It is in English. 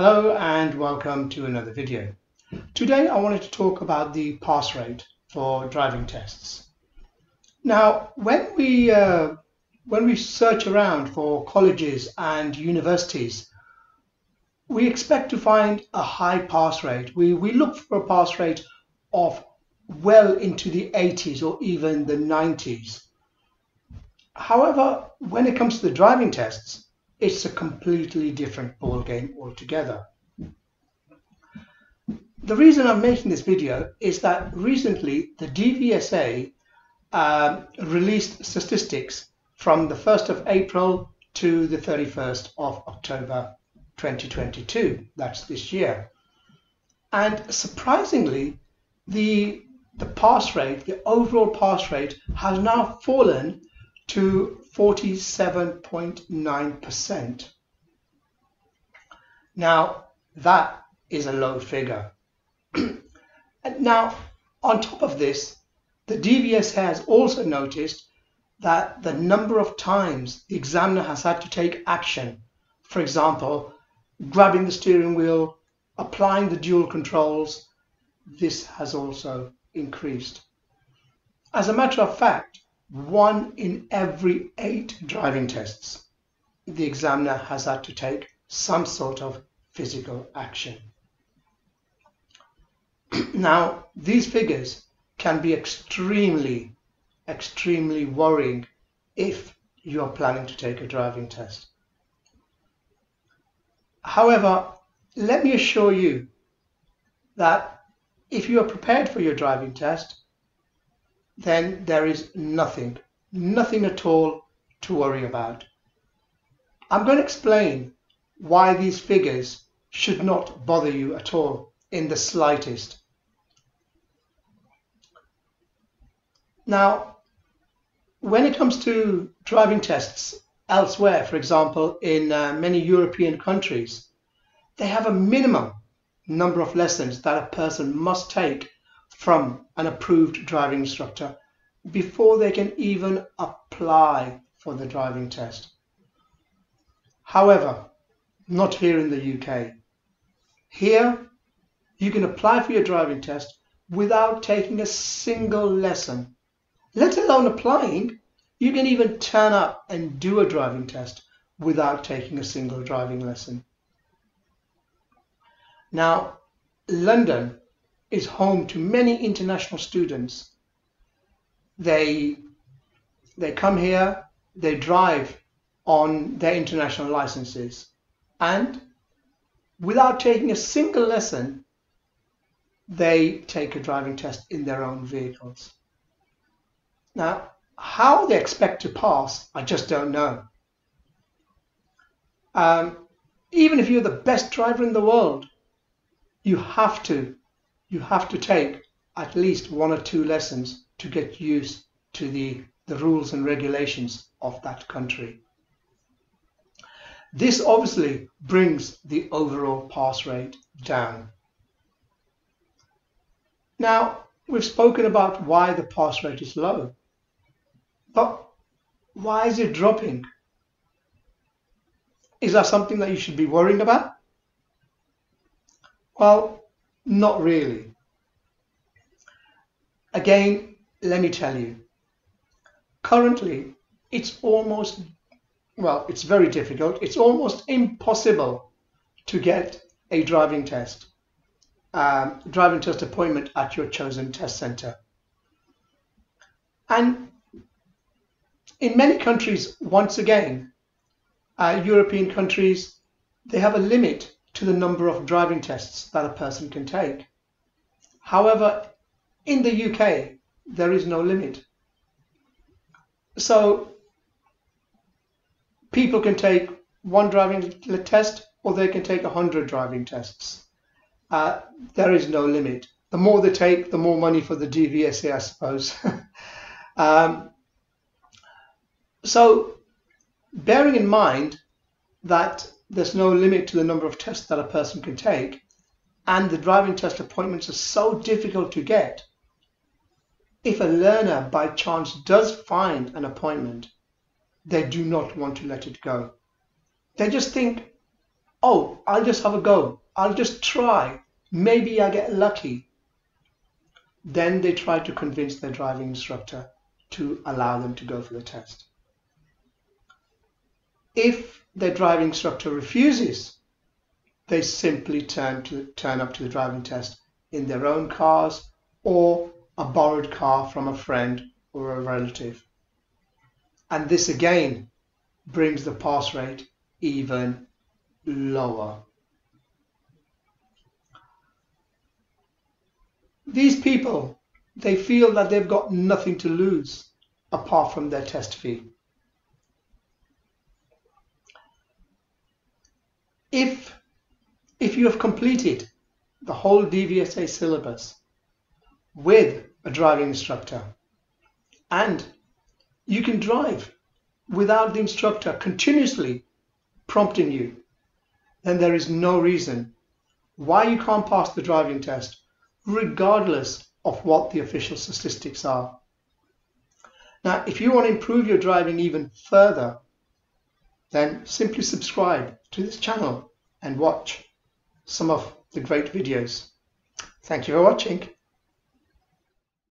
Hello and welcome to another video. Today I wanted to talk about the pass rate for driving tests. Now, when we search around for colleges and universities, we expect to find a high pass rate. We look for a pass rate of well into the 80s or even the 90s. However, when it comes to the driving tests, it's a completely different ballgame altogether. The reason I'm making this video is that recently the DVSA released statistics from the 1st of April to the 31st of October 2022, that's this year. And surprisingly, the pass rate, the overall pass rate has now fallen to 47.9%. Now, that is a low figure. And now, on top of this, the DVSA has also noticed that the number of times the examiner has had to take action, for example, grabbing the steering wheel, applying the dual controls, this has also increased. As a matter of fact, 1 in every 8 driving tests, the examiner has had to take some sort of physical action. Now, these figures can be extremely worrying if you're planning to take a driving test. However, let me assure you that if you are prepared for your driving test, then there is nothing at all to worry about. I'm going to explain why these figures should not bother you at all in the slightest. Now, when it comes to driving tests elsewhere, for example, in many European countries, they have a minimum number of lessons that a person must take from an approved driving instructor before they can even apply for the driving test. However, not here in the UK. Here, you can apply for your driving test without taking a single lesson. Let alone applying, you can even turn up and do a driving test without taking a single driving lesson. Now, London is home to many international students. They come here, they drive on their international licenses, and without taking a single lesson, they take a driving test in their own vehicles. Now, how they expect to pass, I just don't know. Even if you're the best driver in the world, you have to take at least 1 or 2 lessons to get used to the rules and regulations of that country. This obviously brings the overall pass rate down. Now, we've spoken about why the pass rate is low, but why is it dropping? Is that something that you should be worrying about? Well, not really. Again, let me tell you, currently it's very difficult. It's almost impossible to get a driving test appointment at your chosen test center. And in many countries, once again, European countries, they have a limit to the number of driving tests that a person can take. However, in the UK, there is no limit. So people can take 1 driving test or they can take 100 driving tests. There is no limit. The more they take, the more money for the DVSA, I suppose. So bearing in mind that there's no limit to the number of tests that a person can take, and the driving test appointments are so difficult to get, if a learner by chance does find an appointment, they do not want to let it go. They just think, oh, I'll just have a go, I'll just try, maybe I get lucky. Then they try to convince their driving instructor to allow them to go for the test. If their driving instructor refuses, they simply turn up to the driving test in their own cars or a borrowed car from a friend or a relative. And this again brings the pass rate even lower. These people, they feel that they've got nothing to lose apart from their test fee. If you have completed the whole DVSA syllabus with a driving instructor and you can drive without the instructor continuously prompting you, then there is no reason why you can't pass the driving test regardless of what the official statistics are. Now, if you want to improve your driving even further, then simply subscribe to this channel and watch some of the great videos. Thank you for watching.